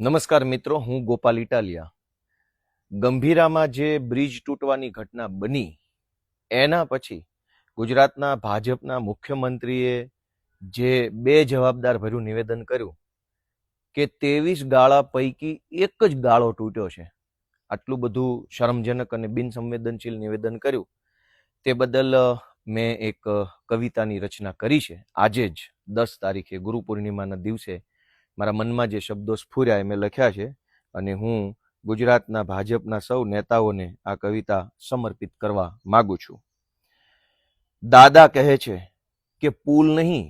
નમસ્કાર મિત્રો, હું ગોપાલ ઇટાલિયા. ગંભીરામાં જે બ્રિજ તૂટવાની ઘટના બની એના પછી ગુજરાતના ભાજપના મુખ્યમંત્રીએ જે બે જવાબદાર ભર્યું નિવેદન કર્યું કે 23 ગાળા પૈકી એક જ ગાળો તૂટ્યો છે. આટલું બધું શરમજનક અને બિનસંવેદનશીલ નિવેદન કર્યું તે બદલ મેં એક કવિતાની રચના કરી છે. આજે જ 10 તારીખે ગુરુ પૂર્ણિમાના દિવસે મારા મનમાં જે શબ્દો સ્ફુર્યા એ મેં લખ્યા છે અને હું ગુજરાતના ભાજપના સૌ નેતાઓને આ કવિતા સમર્પિત કરવા માંગુ છું. દાદા કહે છે કે પુલ નહીં,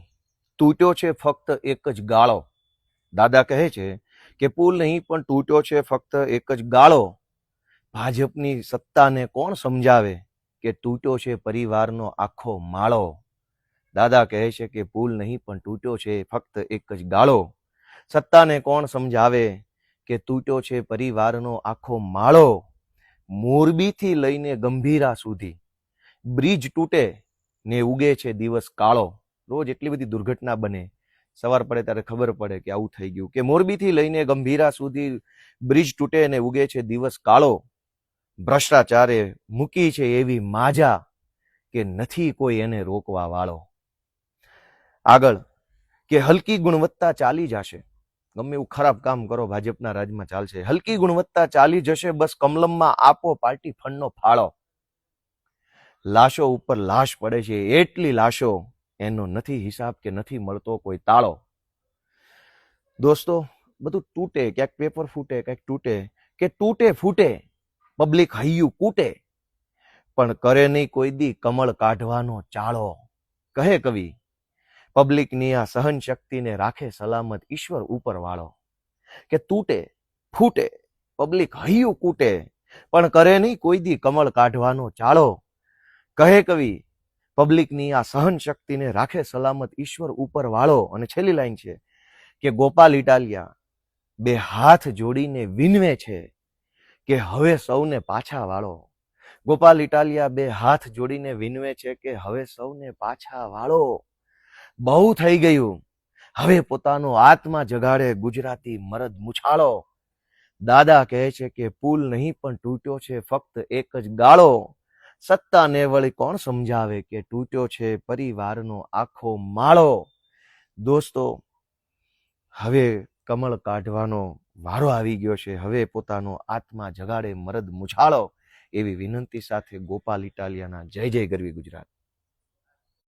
તૂટ્યો છે ફક્ત એક જ ગાળો. દાદા કહે છે કે પુલ નહીં પણ તૂટ્યો છે ફક્ત એક જ ગાળો. ભાજપની સત્તાને કોણ સમજાવે કે તૂટ્યો છે પરિવારનો આખો માળો. દાદા કહે છે કે પુલ નહીં પણ તૂટ્યો છે ફક્ત એક જ ગાળો. સત્તાને કોણ સમજાવે કે તૂટ્યો છે પરિવારનો આખો માળો. મોરબીથી લઈને ગંભીરા સુધી બ્રિજ તૂટે ને ઉગે છે દિવસ કાળો. રોજ એટલી બધી દુર્ઘટના બને, સવાર પડે ત્યારે ખબર પડે કે આવું થઈ ગયું. કે મોરબીથી લઈને ગંભીરા સુધી બ્રિજ તૂટે ને ઉગે છે દિવસ કાળો. ભ્રષ્ટાચારે મૂકી છે એવી માજા કે નથી કોઈ એને રોકવા વાળો. આગળ કે હલકી ગુણવત્તા ચાલી જશે, ગમે એવું ખરાબ કામ કરો ભાજપના રાજમાં ચાલશે. હલકી ગુણવત્તા ચાલી જશે, બસ કમલમમાં આપો પાર્ટી ફંડનો ફાળો. લાશો ઉપર લાશ પડે છે, એટલી લાશો એનો નથી હિસાબ કે નથી મળતો કોઈ તાળો. દોસ્તો, બધું તૂટે, ક્યાંક પેપર ફૂટે, ક્યાંક તૂટે, કે તૂટે ફૂટે પબ્લિક હૈયું કૂટે, પણ કરે નહીં કોઈ દી કમળ કાઢવાનો ચાળો. કહે કવિ, પબ્લિકની આ સહન શક્તિને રાખે સલામત ઈશ્વર ઉપર વાળો. કે તૂટે ફૂટે પબ્લિક હૈયું કૂટે, પણ કરે નહીં કોઈ દી કમળ કાઢવાનો ચાળો. કહે કવિ, પબ્લિકની આ સહન શક્તિને રાખે સલામત ઈશ્વર ઉપર વાળો. અને છેલ્લી લાઈન છે કે ગોપાલ ઇટાલિયા બે હાથ જોડીને વિનવે છે કે હવે સૌને પાછા વાળો. ગોપાલ ઇટાલિયા બે હાથ જોડીને વિનવે છે કે હવે સૌને પાછા વાળો. બહુ થઈ ગયું, હવે પોતાનો આત્મા જગાડે ગુજરાતી મરદ મુછાળો. દાદા કહે છે કે પુલ નહીં પણ તૂટ્યો છે ફક્ત એક જ ગાળો. સત્તાને વળી કોણ સમજાવે કે તૂટ્યો છે પરિવારનો આખો માળો. દોસ્તો, હવે કમળ કાઢવાનો વારો આવી ગયો છે. હવે પોતાનો આત્મા જગાડે મરદ મુછાળો. એવી વિનંતી સાથે ગોપાલ ઇટાલિયાના જય જય ગરવી ગુજરાત.